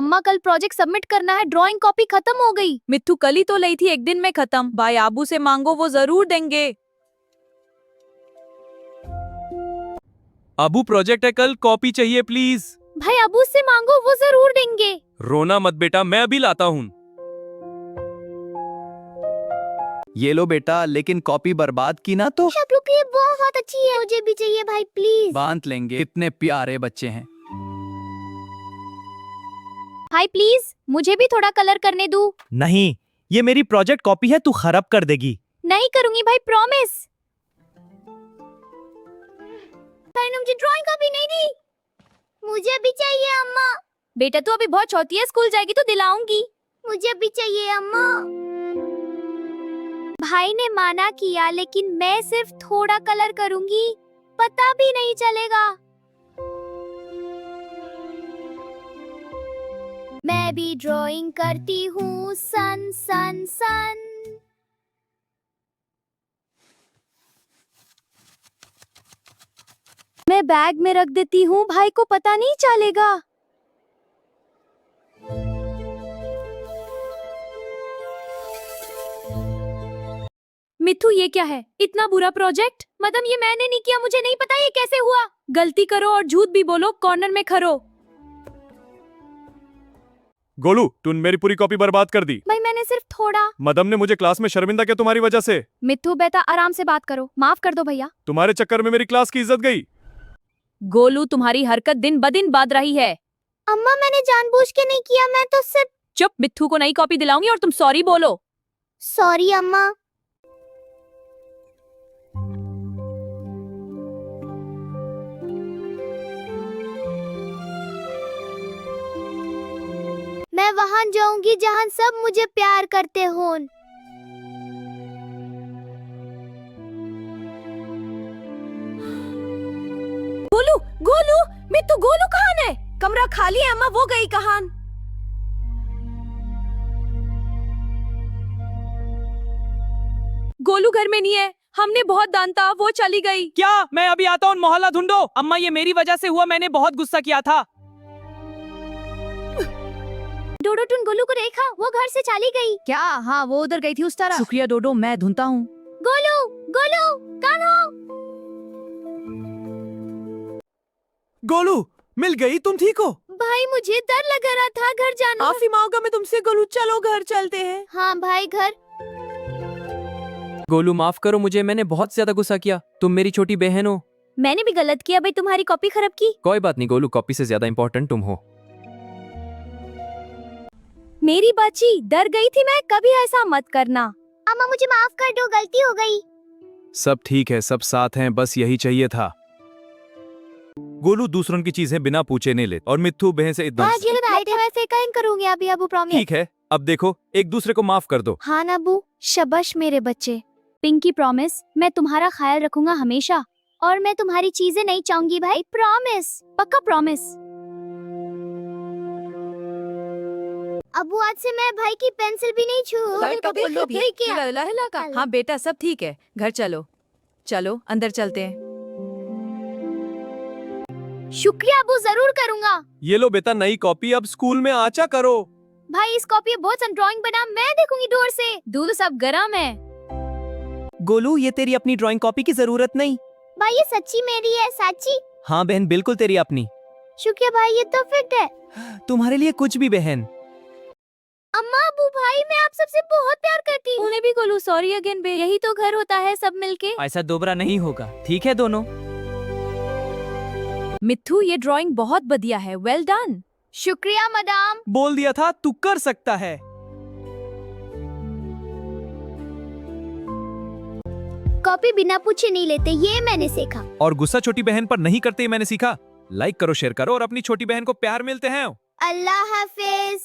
अम्मा कल project submit करना है, ड्राइंग कॉपी खत्म हो गई। मिट्ठू कल ही तो ली थी, एक दिन में खत्म। भाई आबू से मांगो, वो जरूर देंगे। अबू प्रोजेक्ट है कल, कॉपी चाहिए प्लीज। भाई अबू से मांगो, वो जरूर देंगे। रोना मत बेटा, मैं अभी लाता हूँ। ये लो बेटा, लेकिन कॉपी बर्बाद की ना तो शक्लू की बहुत अच्छी है, मुझे भी चाहिए भाई प्लीज। बांध लेंगे, कितने प्यारे बच्चे हैं। भाई प्लीज मुझे भी थोड़ा कलर करने दो। नहीं, ये मेरी प्रोजेक्ट कॉपी है, तू खराब कर देगी। नहीं करूंगी भाई, प्रॉमिस। भाई ने मुझे ड्राइंग कॉपी नहीं दी। मुझे भी चाहिए अम्मा। बेटा तू अभी बहुत छोटी है, स्कूल जाएगी तो दिलाऊंगी। मुझे भी चाहिए अम्मा। भाई ने माना किया, लेकिन मैं सिर्फ थोड़ा कलर करूंगी, पता भी नहीं चलेगा। मैं भी ड्राइंग करती हूँ, सन सन सन। मैं बैग में रख देती हूँ, भाई को पता नहीं चलेगा। मिट्ठू ये क्या है, इतना बुरा प्रोजेक्ट? मदम ये मैंने नहीं किया, मुझे नहीं पता ये कैसे हुआ। गलती करो और झूठ भी बोलो, कॉर्नर में खड़ो। गोलू, तूने मेरी पूरी कॉपी बर्बाद कर दी। भाई मैंने सिर्फ थोड़ा। मदम ने मुझे क्लास में शर्मिंदा किया तुम्हारी वजह से। मिट्ठू बेटा आराम से बात करो, माफ कर दो भैया। तुम्हारे चक्कर में मेरी क्लास की इज्जत गई। गोलू तुम्हारी हरकत दिन ब दिन बढ़ रही है। अम्मा मैंने जानबूझ के नहीं किया, मैं तो सिर्फ। चुप, मिट्ठू को नई कॉपी दिलाऊंगी और तुम सॉरी बोलो। सॉरी अम्मा। मैं वहां जाऊंगी जहां सब मुझे प्यार करते हों। गोलू, गोलू, मिट्ठू, गोलू कहाँ है? कमरा खाली है अम्मा, वो गई कहाँ? गोलू घर में नहीं है, हमने बहुत डांटा, वो चली गई। क्या? मैं अभी आता हूँ, मोहल्ला ढूंढो। अम्मा ये मेरी वजह से हुआ, मैंने बहुत गुस्सा किया था। डोडो टून गोलू को देखा, वो घर से चली गई। क्या? हाँ वो उधर गई थी उस तरफ। शुक्रिया डोडो, मैं ढूंढता हूँ। गोलू, गोलू, कहाँ हो? गोलू मिल गई, तुम ठीक हो? भाई मुझे डर लग रहा था, घर जाना। माफी मांगा मैं तुमसे गोलू, चलो घर चलते हैं। हाँ भाई घर। गोलू माफ करो मुझे, मैंने बहुत ज्यादा गुस्सा किया। तुम मेरी छोटी बहन हो। मैंने भी गलत किया भाई, तुम्हारी कॉपी खराब की। कोई बात नहीं गोलू, कॉपी से ज्यादा इम्पोर्टेंट तुम हो। मेरी बच्ची डर गई थी मैं, कभी ऐसा मत करना। अम्मा मुझे माफ कर दो, गलती हो गई। सब ठीक है, सब साथ हैं, बस यही चाहिए था। गोलू दूसरों की चीजें बिना पूछे नहीं ले, और मिट्ठू बहन से एकदम आज ये आए थे, वैसे कहीं करूंगी अभी अबू, प्रॉमिस। ठीक है। अब देखो, एक दूसरे को माफ कर दो। हाँ अबू, शबाश मेरे बच्चे। पिंकी प्रॉमिस, मैं तुम्हारा ख्याल रखूंगा हमेशा, और मैं तुम्हारी चीजें नहीं चाहूंगी भाई, प्रॉमिस, पक्का प्रॉमिस। अबू आज से मैं भाई की पेंसिल भी नहीं छूऊंगी। हाँ बेटा सब ठीक है, घर चलो। चलो अंदर चलते हैं। शुक्रिया अबू, जरूर करूंगा। ये लो बेटा नई कॉपी, अब स्कूल में आचा करो। भाई इस कॉपी में बहुत सा ड्राइंग बना, मैं देखूंगी दूर से। दूध सब गरम है। गोलू ये तेरी अपनी ड्राइंग कॉपी की जरूरत नहीं। भाई ये सच्ची मेरी है, सच्ची। हाँ बहन, बिल्कुल तेरी अपनी। शुक्रिया भाई, ये तो फिट है। तुम्हारे लिए कुछ भी बहन। अम्मा अबू भाई मैं आप सबसे बहुत प्यार करती हूँ। उन्हें भी गोलू सॉरी अगेन बे, यही तो घर होता है, सब मिलके। ऐसा दोबारा नहीं होगा, ठीक है दोनों? मिट्ठू ये ड्राइंग बहुत बढ़िया है, वेल डन। शुक्रिया मदाम। बोल दिया था तू कर सकता है। कॉपी बिना पूछे नहीं लेते, ये मैंने सीखा। और गुस्सा छोटी बहन पर नहीं करते, मैंने सीखा। लाइक करो, शेयर करो, और अपनी छोटी बहन को प्यार मिलते हैं। अल्लाह हाफिज।